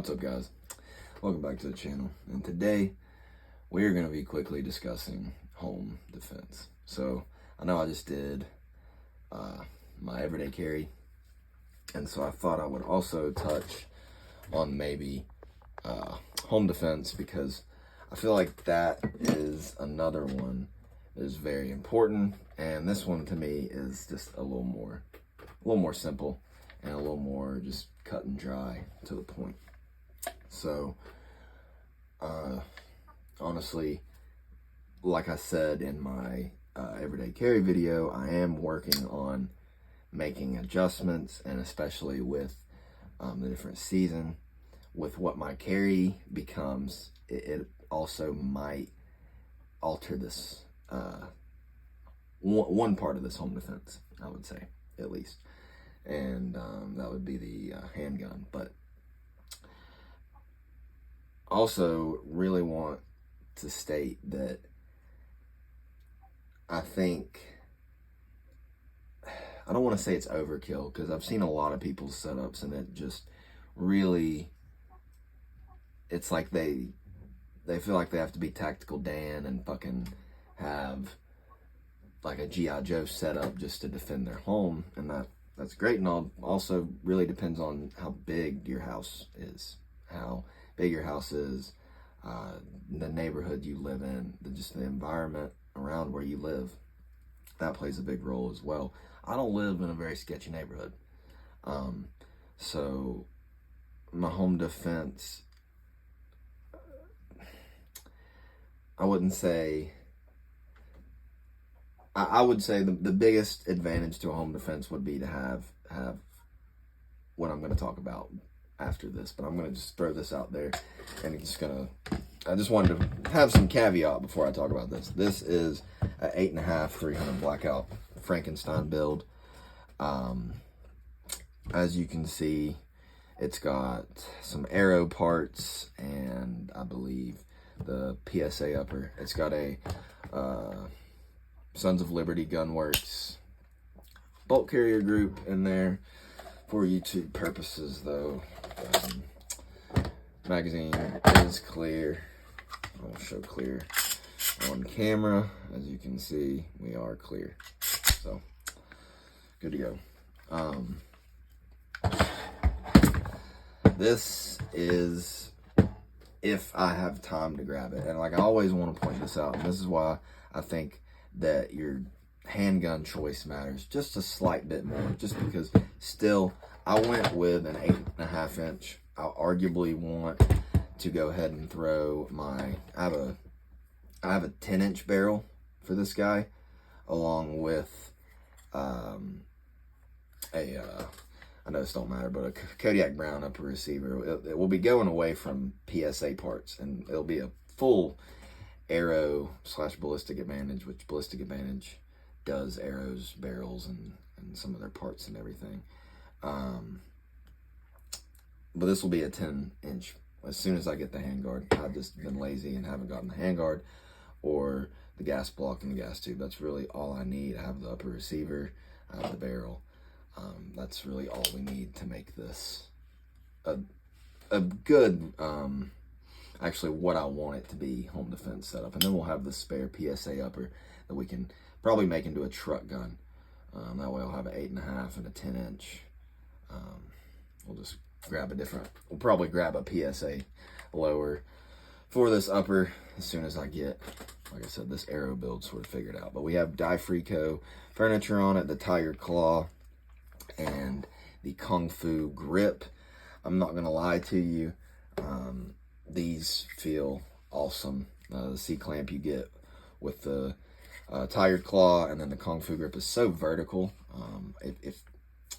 What's up, guys? Welcome back to the channel, and today we are going to be quickly discussing home defense. So I know I just did my everyday carry, and so I thought I would also touch on maybe home defense, because I feel like that is another one that is very important, and this one to me is just a little more simple and a little more just cut and dry to the point. So, honestly, like I said in my everyday carry video, I am working on making adjustments, and especially with the different season, with what my carry becomes, it also might alter this, one part of this home defense, I would say, at least. And that would be the handgun. But also really want to state that I think, I don't want to say it's overkill, because I've seen a lot of people's setups and it just really, it's like they feel like they have to be Tactical Dan and fucking have like a G.I. Joe setup just to defend their home, and that's great and all. Also really depends on how big your house is, how big your house is, the neighborhood you live in, just the environment around where you live. That plays a big role as well. I don't live in a very sketchy neighborhood. So my home defense, I wouldn't say, I would say the biggest advantage to a home defense would be to have what I'm going to talk about after this. But I'm going to just throw this out there, and I just wanted to have some caveat before I talk about this. This is an 8.5 300 blackout Frankenstein build. As you can see, it's got some arrow parts, and I believe the PSA upper. It's got a Sons of Liberty Gunworks bolt carrier group in there for YouTube purposes, though. Magazine is clear. I'll show clear on camera. As you can see, we are clear. So, good to go. This is if I have time to grab it. And like, I always want to point this out, and this is why I think that your handgun choice matters just a slight bit more, just because still I went with an 8.5 inch. I arguably want to go ahead and throw my, I have a 10-inch barrel for this guy, along with I know this don't matter, but a Kodiak Brown upper receiver. It will be going away from PSA parts, and it'll be a full arrow / ballistic advantage, which ballistic advantage does arrows, barrels, and some of their parts and everything. But this will be a 10-inch as soon as I get the handguard. I've just been lazy and haven't gotten the handguard or the gas block and the gas tube. That's really all I need. I have the upper receiver, I have the barrel. That's really all we need to make this a good, actually what I want it to be, home defense setup. And then we'll have the spare PSA upper that we can probably make into a truck gun. That way I'll have an 8.5 and a 10-inch. We'll just grab we'll probably grab a PSA lower for this upper as soon as I get, like I said, this arrow build sort of figured out. But we have Difrico furniture on it, the Tiger Claw, and the Kung Fu grip. I'm not gonna lie to you, these feel awesome. The C-clamp you get with the Tiger Claw, and then the Kung Fu grip is so vertical. If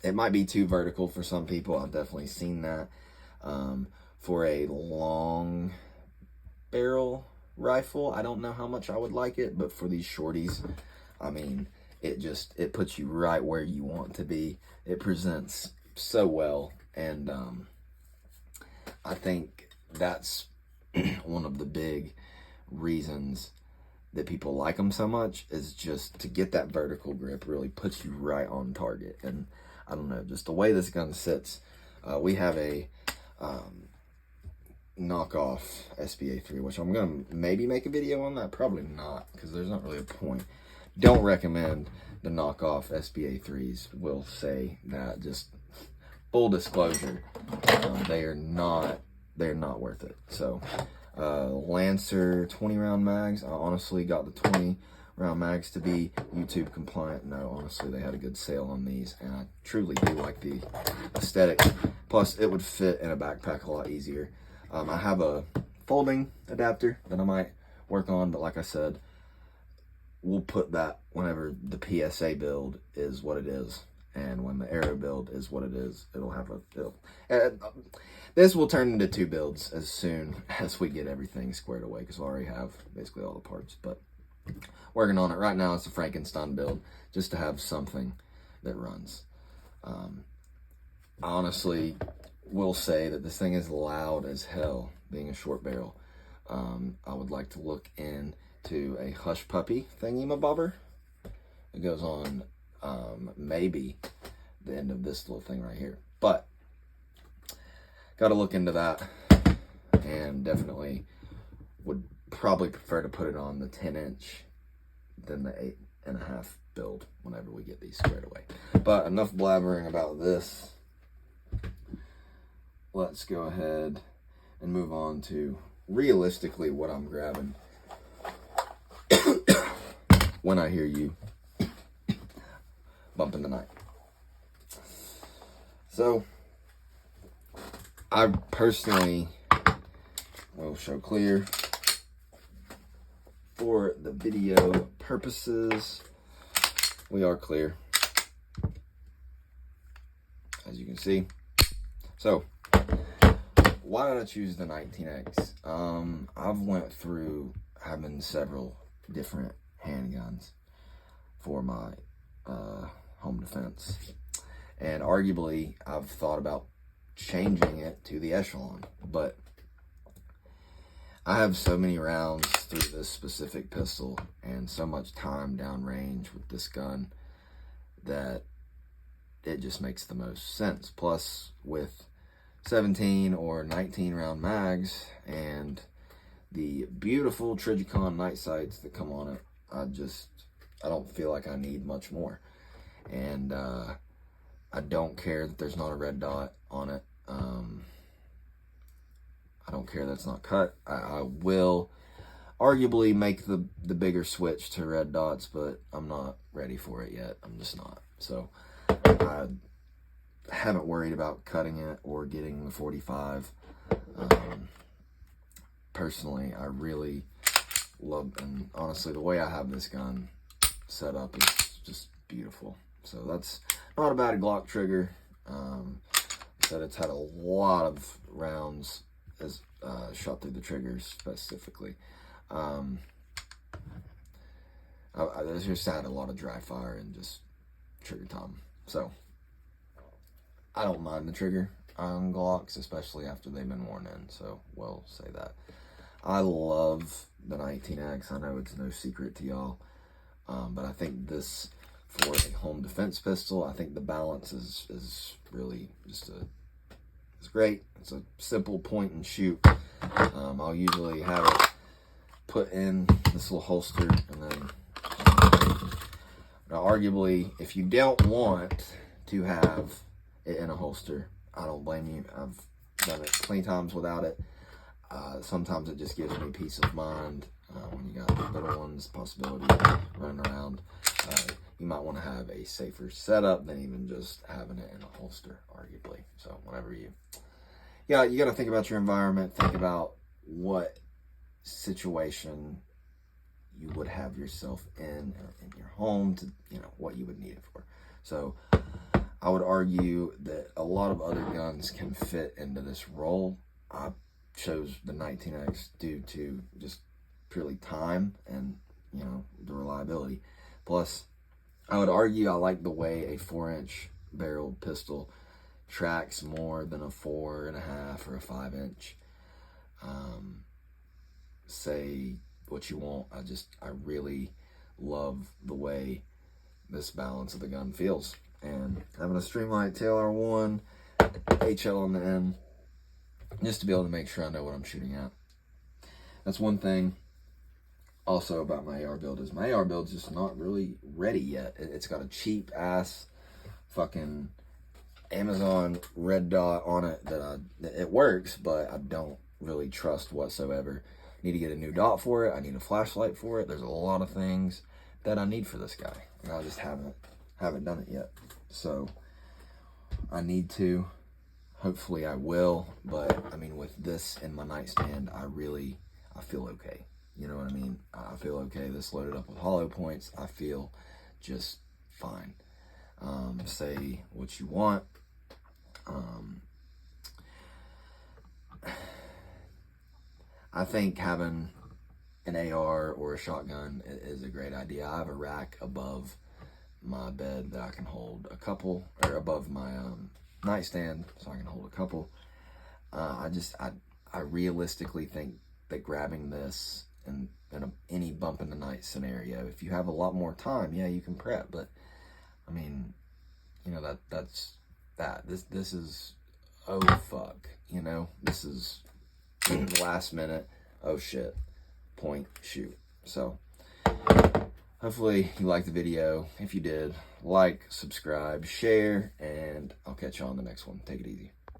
it might be too vertical for some people, I've definitely seen that. For a long barrel rifle, I don't know how much I would like it, but for these shorties, I mean, it puts you right where you want to be. It presents so well, and I think that's one of the big reasons that people like them so much, is just to get that vertical grip really puts you right on target. And I don't know, just the way this gun sits, we have a knockoff SBA3, which I'm going to maybe make a video on that. Probably not, because there's not really a point. Don't recommend the knockoff SBA3s. Will say that, just full disclosure, they're not worth it. So Lancer 20 round mags, I honestly got the 20 round mags to be YouTube compliant. No, honestly, they had a good sale on these, and I truly do like the aesthetic. Plus, it would fit in a backpack a lot easier. I have a folding adapter that I might work on, but like I said, we'll put that whenever the PSA build is what it is, and when the Aero build is what it is. It'll have a build. This will turn into 2 builds as soon as we get everything squared away, because we already have basically all the parts. But working on it right now. It's a Frankenstein build, just to have something that runs. I honestly will say that this thing is loud as hell, being a short barrel. I would like to look into a Hush Puppy thingy-mabobber. It goes on maybe the end of this little thing right here. But got to look into that, and definitely would probably prefer to put it on the 10-inch than the 8.5 build whenever we get these squared away. But enough blabbering about this. Let's go ahead and move on to realistically what I'm grabbing when I hear you bumping the night. So I personally will show clear for the video purposes. We are clear, as you can see. So why did I choose the 19X? I've went through having several different handguns for my home defense, and arguably I've thought about changing it to the Echelon, but I have so many rounds through this specific pistol and so much time downrange with this gun that it just makes the most sense. Plus, with 17 or 19 round mags and the beautiful Trijicon night sights that come on it, I don't feel like I need much more. And I don't care that there's not a red dot on it. I don't care that's not cut. I will arguably make the bigger switch to red dots, but I'm not ready for it yet. I'm just not. So I haven't worried about cutting it or getting the 45. Personally, I really love, and honestly, the way I have this gun set up is just beautiful. So that's not a bad Glock trigger. Said it's had a lot of rounds as shot through the triggers specifically. It's just had a lot of dry fire and just trigger time. So I don't mind the trigger on Glocks, especially after they've been worn in. So we'll say that. I love the 19X. I know it's no secret to y'all, but I think this, for a home defense pistol, I think the balance is really just it's great. It's a simple point and shoot. I'll usually have it put in this little holster, and then now, arguably, if you don't want to have it in a holster, I don't blame you. I've done it plenty of times without it. Sometimes it just gives me peace of mind when you got little ones, possibility running around. You might want to have a safer setup than even just having it in a holster, arguably. So whenever you got to think about your environment, think about what situation you would have yourself in your home, to what you would need it for. So I would argue that a lot of other guns can fit into this role. I chose the 19X due to just purely time and the reliability. Plus, I would argue I like the way a 4-inch barreled pistol tracks more than a 4.5 or a 5-inch. Say what you want. I really love the way this balance of the gun feels. And having a Streamlight TLR1 HL on the end just to be able to make sure I know what I'm shooting at. That's one thing also about my AR build, is my AR build's just not really ready yet. It's got a cheap ass fucking Amazon red dot on it that it works, but I don't really trust whatsoever. Need to get a new dot for it. I need a flashlight for it. There's a lot of things that I need for this guy, and I just haven't done it yet. So I need to. Hopefully I will, but I mean, with this in my nightstand, I feel okay. You know what I mean? I feel okay. This loaded up with hollow points, I feel just fine. Say what you want. I think having an AR or a shotgun is a great idea. I have a rack above my bed that I can hold a couple, or above my nightstand, so I can hold a couple. I realistically think that grabbing this in any bump in the night scenario, if you have a lot more time, yeah, you can prep. But I mean, you know, that's that. This is, oh fuck, you know, this is last minute, oh shit, point, shoot. So hopefully you liked the video. If you did, like, subscribe, share, and I'll catch you on the next one. Take it easy.